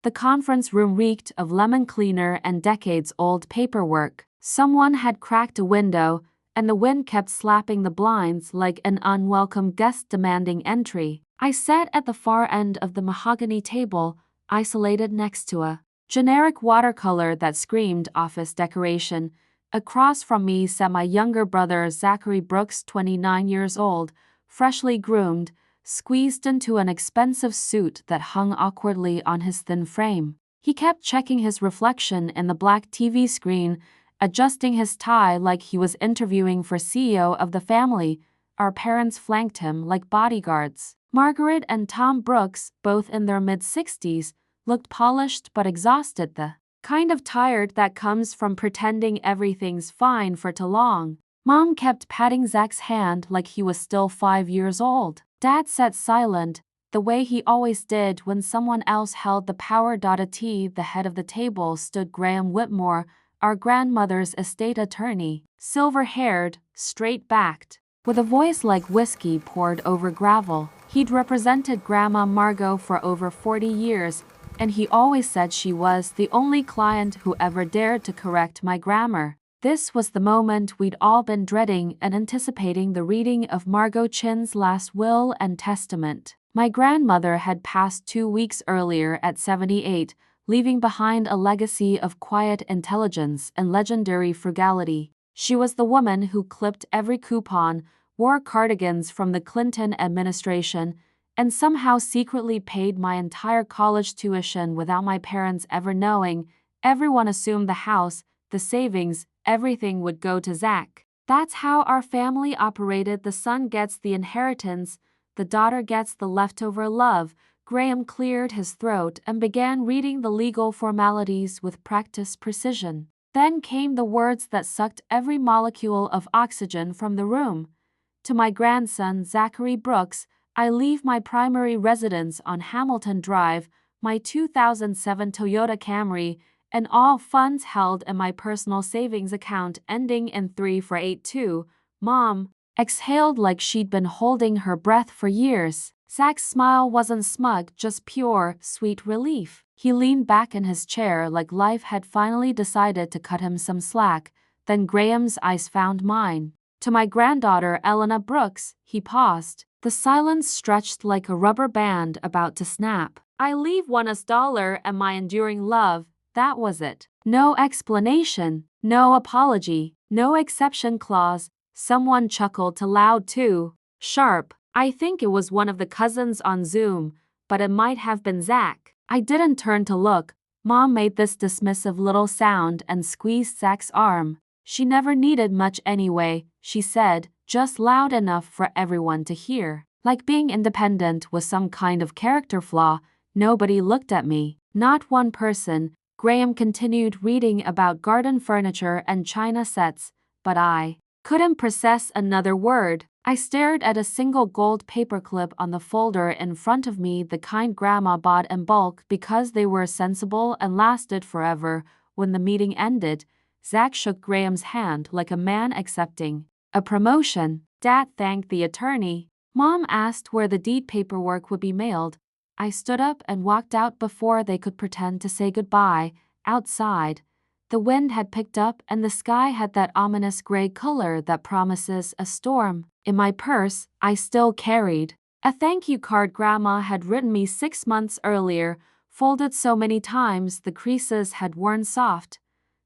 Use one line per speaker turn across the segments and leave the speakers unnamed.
The conference room reeked of lemon cleaner and decades-old paperwork. Someone had cracked a window, and the wind kept slapping the blinds like an unwelcome guest demanding entry. I sat at the far end of the mahogany table, isolated next to a generic watercolor that screamed office decoration. Across from me sat my younger brother Zachary Brooks, 29 years old, freshly groomed, squeezed into an expensive suit that hung awkwardly on his thin frame. He kept checking his reflection in the black TV screen, adjusting his tie like he was interviewing for CEO of the family. Our parents flanked him like bodyguards. Margaret and Tom Brooks, both in their mid-60s, looked polished but exhausted, the kind of tired that comes from pretending everything's fine for too long. Mom kept patting Zach's hand like he was still 5 years old. Dad sat silent, the way he always did when someone else held the power. At the head of the table stood Graham Whitmore, our grandmother's estate attorney, silver-haired, straight-backed, with a voice like whiskey poured over gravel. He'd represented Grandma Margot for over 40 years, and he always said she was the only client who ever dared to correct my grammar. This was the moment we'd all been dreading and anticipating, the reading of Margot Chin's last will and testament. My grandmother had passed 2 weeks earlier at 78, leaving behind a legacy of quiet intelligence and legendary frugality. She was the woman who clipped every coupon, wore cardigans from the Clinton administration, and somehow secretly paid my entire college tuition without my parents ever knowing. Everyone assumed the house, the savings, everything would go to Zach. That's how our family operated. The son gets the inheritance, the daughter gets the leftover love. Graham cleared his throat and began reading the legal formalities with practiced precision. Then came the words that sucked every molecule of oxygen from the room. To my grandson Zachary Brooks, I leave my primary residence on Hamilton Drive, my 2007 Toyota Camry, and all funds held in my personal savings account ending in 3482. Mom exhaled like she'd been holding her breath for years. Zach's smile wasn't smug, just pure, sweet relief. He leaned back in his chair like life had finally decided to cut him some slack. Then Graham's eyes found mine. To my granddaughter Elena Brooks, he paused. The silence stretched like a rubber band about to snap. I leave $1 and my enduring love, that was it. No explanation, no apology, no exception clause. Someone chuckled too loud too sharp. I think it was one of the cousins on Zoom, but it might have been Zach. I didn't turn to look. Mom made this dismissive little sound and squeezed Zach's arm. She never needed much anyway, she said, just loud enough for everyone to hear. Like being independent was some kind of character flaw. Nobody looked at me. Not one person. Graham continued reading about garden furniture and china sets, but I couldn't process another word. I stared at a single gold paperclip on the folder in front of me, the kind Grandma bought in bulk because they were sensible and lasted forever. When the meeting ended, Zach shook Graham's hand like a man accepting a promotion. Dad thanked the attorney. Mom asked where the deed paperwork would be mailed. I stood up and walked out before they could pretend to say goodbye. Outside, the wind had picked up and the sky had that ominous gray color that promises a storm. In my purse, I still carried a thank you card Grandma had written me 6 months earlier, folded so many times the creases had worn soft.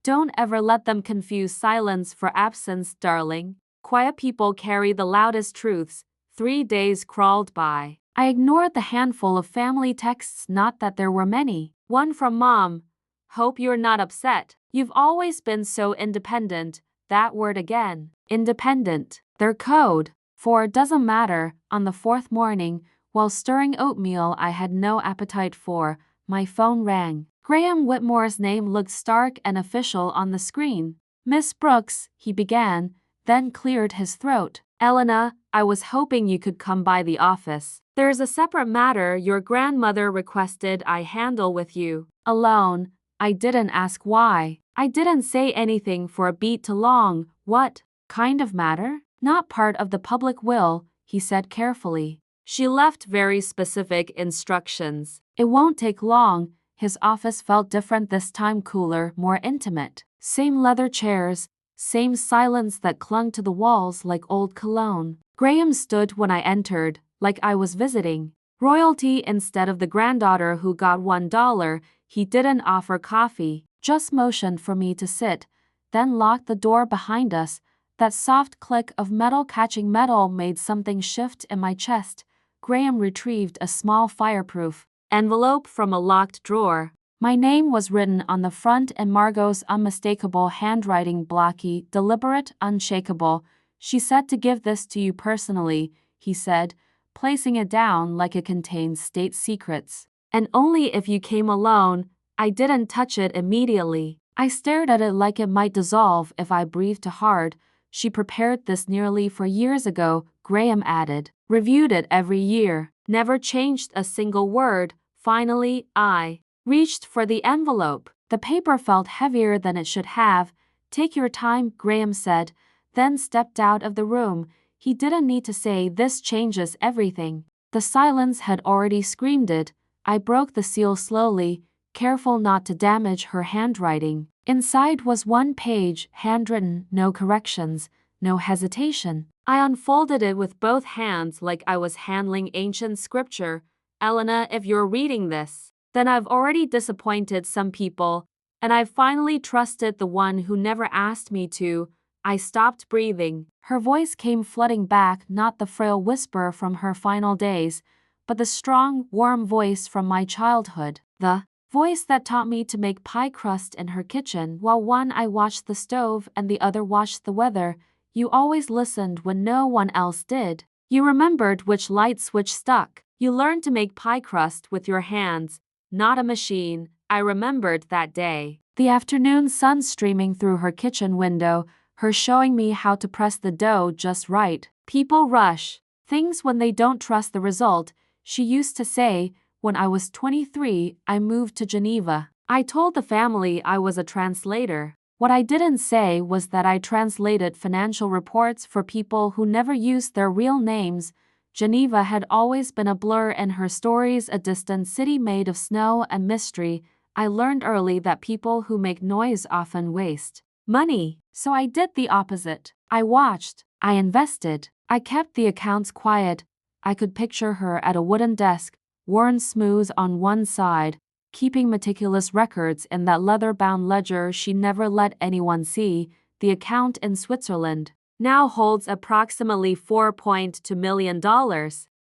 Don't ever let them confuse silence for absence, darling. Quiet people carry the loudest truths. 3 days crawled by. I ignored the handful of family texts, not that there were many. One from Mom. Hope you're not upset. You've always been so independent. That word again. Independent. Their code. For it doesn't matter. On the 4th morning, while stirring oatmeal I had no appetite for, my phone rang. Graham Whitmore's name looked stark and official on the screen. Miss Brooks, he began, then cleared his throat. Elena, I was hoping you could come by the office. There's a separate matter your grandmother requested I handle with you. Alone. I didn't ask why. I didn't say anything for a beat too long. What kind of matter? Not part of the public will, he said carefully. She left very specific instructions. It won't take long. His office felt different this time, cooler, more intimate. Same leather chairs, same silence that clung to the walls like old cologne. Graham stood when I entered, like I was visiting royalty instead of the granddaughter who got $1. He didn't offer coffee, just motioned for me to sit, then locked the door behind us. That soft click of metal catching metal made something shift in my chest. Graham retrieved a small fireproof envelope from a locked drawer. My name was written on the front in Margot's unmistakable handwriting, blocky, deliberate, unshakable. She said to give this to you personally, he said, placing it down like it contained state secrets. And only if you came alone. I didn't touch it immediately. I stared at it like it might dissolve if I breathed too hard. She prepared this nearly 4 years ago, Graham added. Reviewed it every year. Never changed a single word. Finally, I reached for the envelope. The paper felt heavier than it should have. Take your time, Graham said, then stepped out of the room. He didn't need to say this changes everything. The silence had already screamed it. I broke the seal slowly, careful not to damage her handwriting. Inside was one page, handwritten, no corrections, no hesitation. I unfolded it with both hands like I was handling ancient scripture. Elena, if you're reading this, then I've already disappointed some people, and I've finally trusted the one who never asked me to. I stopped breathing. Her voice came flooding back, not the frail whisper from her final days, but the strong, warm voice from my childhood. The voice that taught me to make pie crust in her kitchen while one eye watched the stove and the other watched the weather. You always listened when no one else did. You remembered which light switch stuck. You learned to make pie crust with your hands, not a machine. I remembered that day. The afternoon sun streaming through her kitchen window, her showing me how to press the dough just right. People rush things when they don't trust the result, she used to say. When I was 23, I moved to Geneva. I told the family I was a translator. What I didn't say was that I translated financial reports for people who never used their real names. Geneva had always been a blur in her stories, a distant city made of snow and mystery. I learned early that people who make noise often waste money. So I did the opposite. I watched. I invested. I kept the accounts quiet. I could picture her at a wooden desk, worn smooth on one side, keeping meticulous records in that leather-bound ledger she never let anyone see. The account in Switzerland now holds approximately $4.2 million.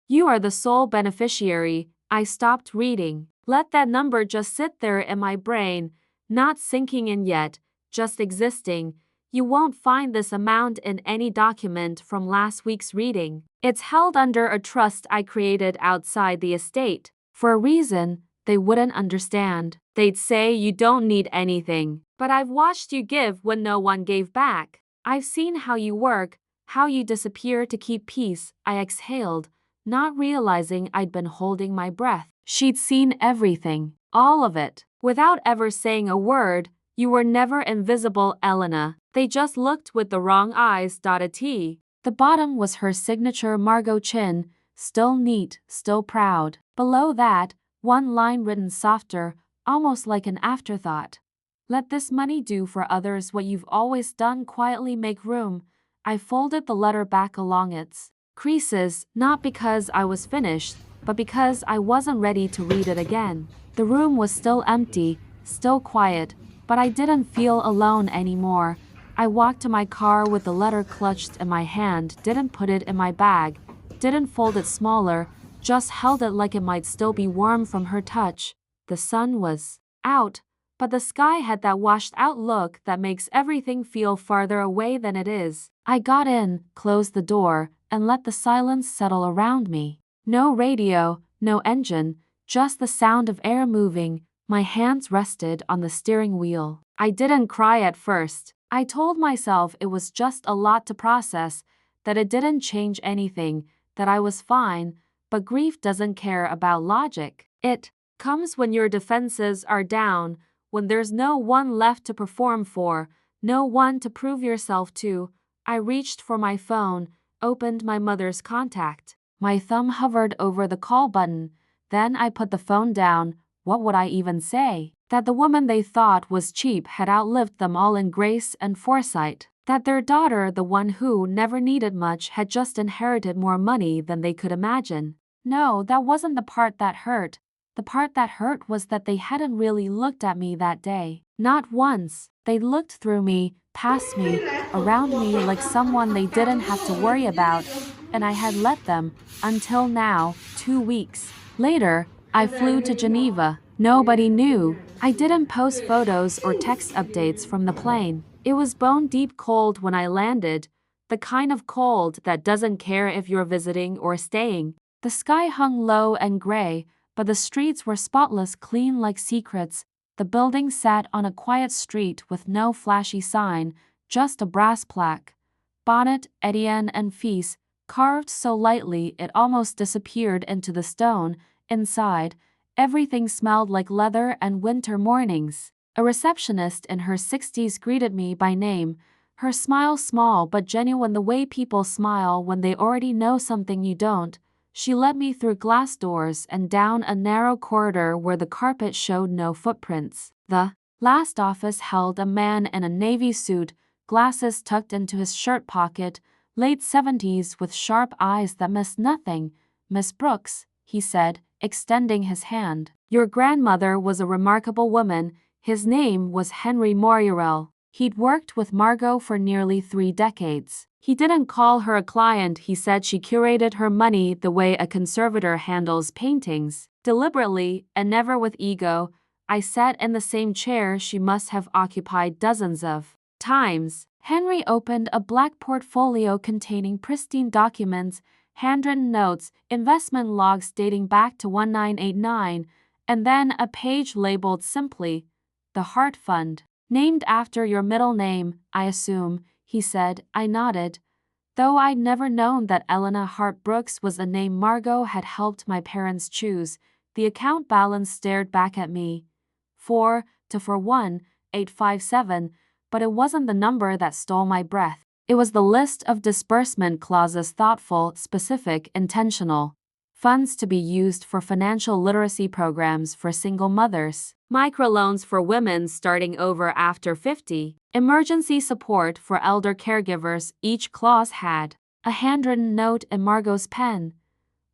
You are the sole beneficiary. I stopped reading. Let that number just sit there in my brain, not sinking in yet, just existing. You won't find this amount in any document from last week's reading. It's held under a trust I created outside the estate. For a reason they wouldn't understand. They'd say you don't need anything. But I've watched you give when no one gave back. I've seen how you work, how you disappear to keep peace. I exhaled, not realizing I'd been holding my breath. She'd seen everything, all of it, without ever saying a word. You were never invisible, Elena. They just looked with the wrong eyes. A T. The bottom was her signature Margot chin, still neat, still proud. Below that, one line written softer, almost like an afterthought. Let this money do for others what you've always done, quietly make room. I folded the letter back along its creases, not because I was finished, but because I wasn't ready to read it again. The room was still empty, still quiet, but I didn't feel alone anymore. I walked to my car with the letter clutched in my hand, didn't put it in my bag, didn't fold it smaller, just held it like it might still be warm from her touch. The sun was out, but the sky had that washed-out look that makes everything feel farther away than it is. I got in, closed the door, and let the silence settle around me. No radio, no engine, just the sound of air moving. My hands rested on the steering wheel. I didn't cry at first. I told myself it was just a lot to process, that it didn't change anything, that I was fine, but grief doesn't care about logic. It comes when your defenses are down, when there's no one left to perform for, no one to prove yourself to. I reached for my phone, opened my mother's contact. My thumb hovered over the call button. Then I put the phone down, What would I even say? That the woman they thought was cheap had outlived them all in grace and foresight. That their daughter, the one who never needed much, had just inherited more money than they could imagine. No, that wasn't the part that hurt. The part that hurt was that they hadn't really looked at me that day. Not once. They looked through me, past me, around me like someone they didn't have to worry about, and I had let them, until now, 2 weeks. Later, I flew to Geneva. Nobody knew. I didn't post photos or text updates from the plane. It was bone-deep cold when I landed, the kind of cold that doesn't care if you're visiting or staying. The sky hung low and gray, but the streets were spotless clean like secrets. The building sat on a quiet street with no flashy sign, just a brass plaque. Bonnet, Etienne and Fils, carved so lightly it almost disappeared into the stone. Inside, everything smelled like leather and winter mornings. A receptionist in her 60s greeted me by name, her smile small but genuine, the way people smile when they already know something you don't. She led me through glass doors and down a narrow corridor where the carpet showed no footprints. The last office held a man in a navy suit, glasses tucked into his shirt pocket, late 70s with sharp eyes that missed nothing. "Miss Brooks," he said, extending his hand. "Your grandmother was a remarkable woman." His name was Henry Moriarel. He'd worked with Margot for nearly 3 decades. He didn't call her a client, he said she curated her money the way a conservator handles paintings, deliberately and never with ego. I sat in the same chair she must have occupied dozens of times. Henry opened a black portfolio containing pristine documents, handwritten notes, investment logs dating back to 1989, and then a page labeled simply, "The Hart Fund." "Named after your middle name, I assume," he said. I nodded. Though I'd never known that Elena Hart Brooks was a name Margot had helped my parents choose, the account balance stared back at me. 4,241,857, but it wasn't the number that stole my breath. It was the list of disbursement clauses, thoughtful, specific, intentional. Funds to be used for financial literacy programs for single mothers, microloans for women starting over after 50, emergency support for elder caregivers. Each clause had a handwritten note in Margot's pen.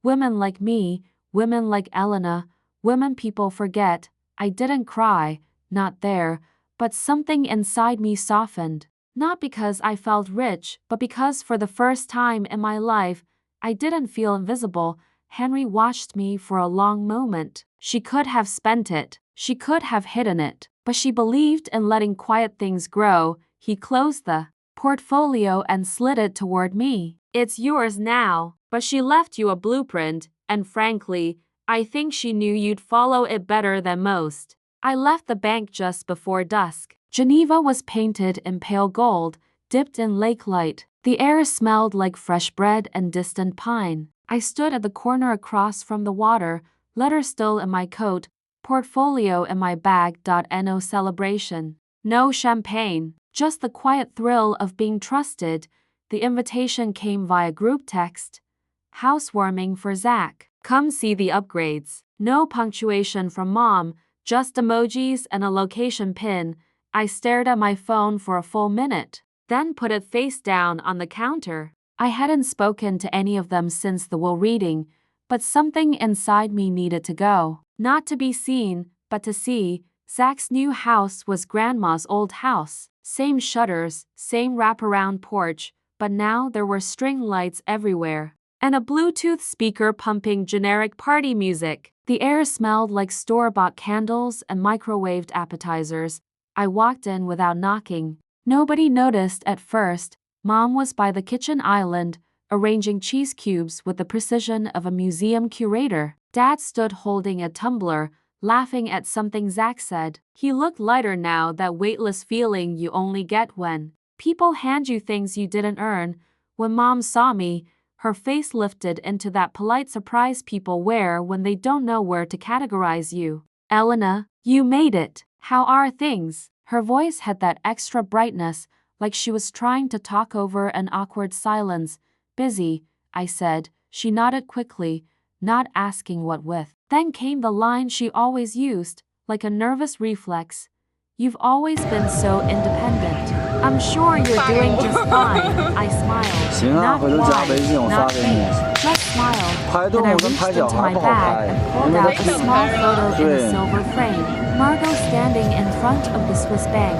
Women like me, women like Elena, women people forget. I didn't cry, not there, but something inside me softened. Not because I felt rich, but because for the first time in my life, I didn't feel invisible. Henry watched me for a long moment. She could have spent it. She could have hidden it. But she believed in letting quiet things grow. He closed the portfolio and slid it toward me. "It's yours now, but she left you a blueprint, and frankly, I think she knew you'd follow it better than most." I left the bank just before dusk. Geneva was painted in pale gold, dipped in lake light. The air smelled like fresh bread and distant pine. I stood at the corner across from the water, letter still in my coat, portfolio in my bag. No celebration. No champagne. Just the quiet thrill of being trusted. The invitation came via group text. "Housewarming for Zach. Come see the upgrades." No punctuation from Mom, just emojis and a location pin. I stared at my phone for a full minute, then put it face down on the counter. I hadn't spoken to any of them since the will reading, but something inside me needed to go. Not to be seen, but to see. Zach's new house was Grandma's old house. Same shutters, same wraparound porch, but now there were string lights everywhere, and a Bluetooth speaker pumping generic party music. The air smelled like store-bought candles and microwaved appetizers. I walked in without knocking. Nobody noticed at first. Mom was by the kitchen island, arranging cheese cubes with the precision of a museum curator. Dad stood holding a tumbler, laughing at something Zach said. He looked lighter now, that weightless feeling you only get when people hand you things you didn't earn. When Mom saw me, her face lifted into that polite surprise people wear when they don't know where to categorize you. "Elena, you made it. How are things?" Her voice had that extra brightness, like she was trying to talk over an awkward silence. "Busy," I said. She nodded quickly, not asking what with. Then came the line she always used, like a nervous reflex. You've always been so independent. I'm sure you're doing just fine. I smiled.
行啊，
Not
回头加
wide,
微信我发
not
给你。
fake, just smiled.
拍动
Then I
物跟
reached
拍小
into
孩
my
不好
bag
拍，
and
因
pulled
为
out
它
a small photo in a
对。
silver frame. Margot standing in front of the Swiss bank,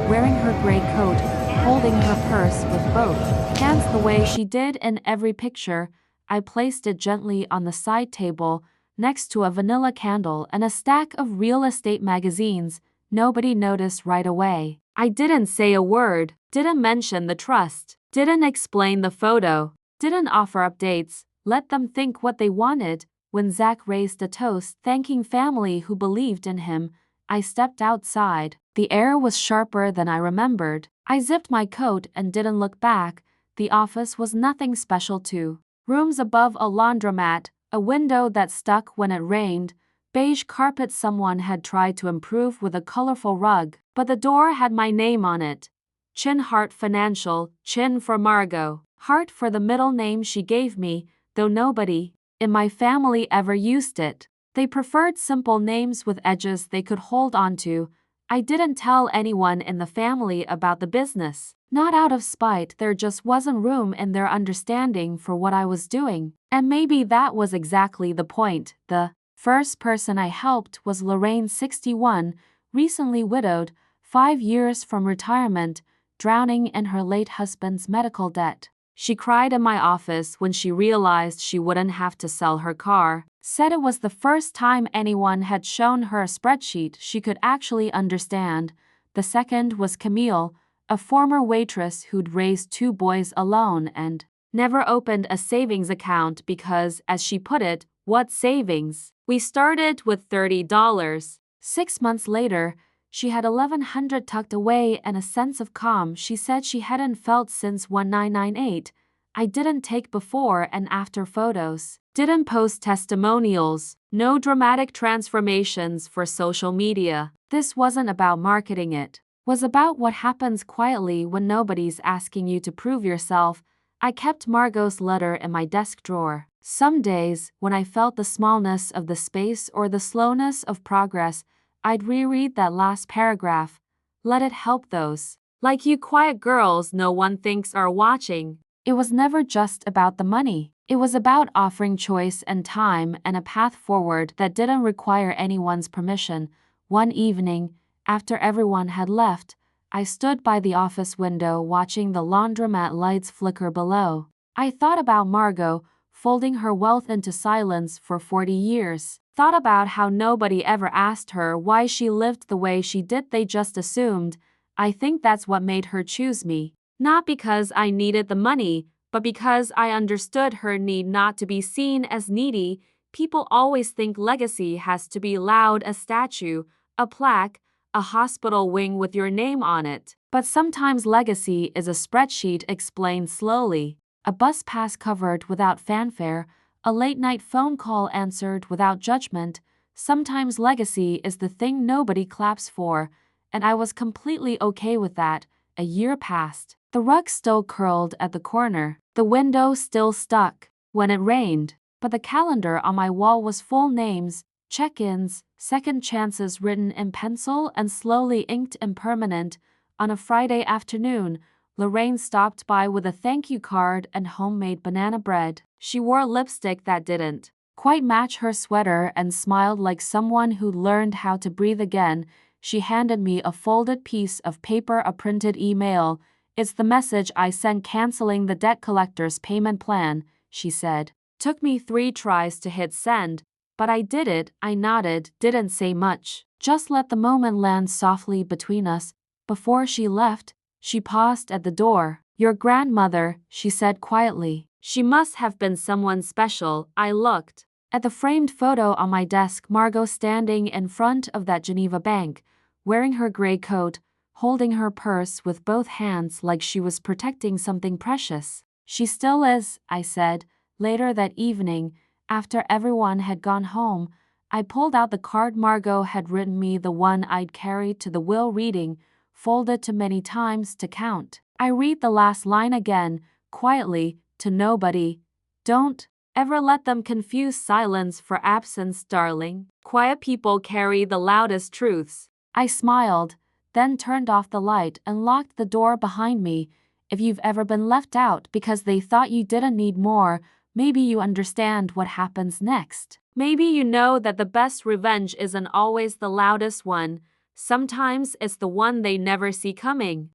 wearing her gray coat, holding her purse with both hands the way she did in every picture. I placed it gently on the side table, next to a vanilla candle and a stack of real estate magazines. Nobody noticed right away. I didn't say a word, didn't mention the trust, didn't explain the photo, didn't offer updates, let them think what they wanted. When Zach raised a toast thanking family who believed in him, I stepped outside. The air was sharper than I remembered. I zipped my coat and didn't look back. The office was nothing special too. Rooms above a laundromat, a window that stuck when it rained, beige carpet someone had tried to improve with a colorful rug, but the door had my name on it. Chin Hart Financial, Chin for Margot, Hart for the middle name she gave me, though nobody in my family ever used it. They preferred simple names with edges they could hold onto. I didn't tell anyone in the family about the business. Not out of spite, there just wasn't room in their understanding for what I was doing. And maybe that was exactly the point. The first person I helped was Lorraine, 61, recently widowed, 5 years from retirement, drowning in her late husband's medical debt. She cried in my office when she realized she wouldn't have to sell her car, said it was the first time anyone had shown her a spreadsheet she could actually understand. The second was Camille, a former waitress who'd raised 2 boys alone and never opened a savings account because, as she put it, what savings? We started with $30. 6 months later, she had $1,100 tucked away and a sense of calm she said she hadn't felt since 1998. I didn't take before and after photos, didn't post testimonials, no dramatic transformations for social media. This wasn't about marketing, it was about what happens quietly when nobody's asking you to prove yourself. I kept Margot's letter in my desk drawer. Some days, when I felt the smallness of the space or the slowness of progress, I'd reread that last paragraph. Let it help those like you quiet girls no one thinks are watching. It was never just about the money. It was about offering choice and time and a path forward that didn't require anyone's permission. One evening, after everyone had left, I stood by the office window watching the laundromat lights flicker below. I thought about Margot, folding her wealth into silence for 40 years. Thought about how nobody ever asked her why she lived the way she did, they just assumed. I think that's what made her choose me. Not because I needed the money, but because I understood her need not to be seen as needy. People always think legacy has to be loud, a statue, a plaque, a hospital wing with your name on it. But sometimes legacy is a spreadsheet explained slowly, a bus pass covered without fanfare, a late-night phone call answered without judgment. Sometimes legacy is the thing nobody claps for, and I was completely okay with that. A year passed. The rug still curled at the corner. The window still stuck when it rained, but the calendar on my wall was full: names, check-ins, second chances written in pencil and slowly inked in permanent. On a Friday afternoon, Lorraine stopped by with a thank you card and homemade banana bread. She wore lipstick that didn't quite match her sweater and smiled like someone who'd learned how to breathe again. She handed me a folded piece of paper, a printed email. It's the message I sent canceling the debt collector's payment plan, she said. Took me 3 tries to hit send, but I did it. I nodded, didn't say much. Just let the moment land softly between us. Before she left, she paused at the door. Your grandmother, she said quietly. She must have been someone special. I looked at the framed photo on my desk, Margot standing in front of that Geneva bank, wearing her gray coat, holding her purse with both hands like she was protecting something precious. She still is, I said. Later that evening, after everyone had gone home, I pulled out the card Margot had written me, the one I'd carried to the will, reading, folded too many times to count. I read the last line again, quietly, to nobody. Don't Ever let them confuse silence for absence, darling? Quiet people carry the loudest truths. I smiled, then turned off the light and locked the door behind me. If you've ever been left out because they thought you didn't need more, maybe you understand what happens next. Maybe you know that the best revenge isn't always the loudest one. Sometimes it's the one they never see coming.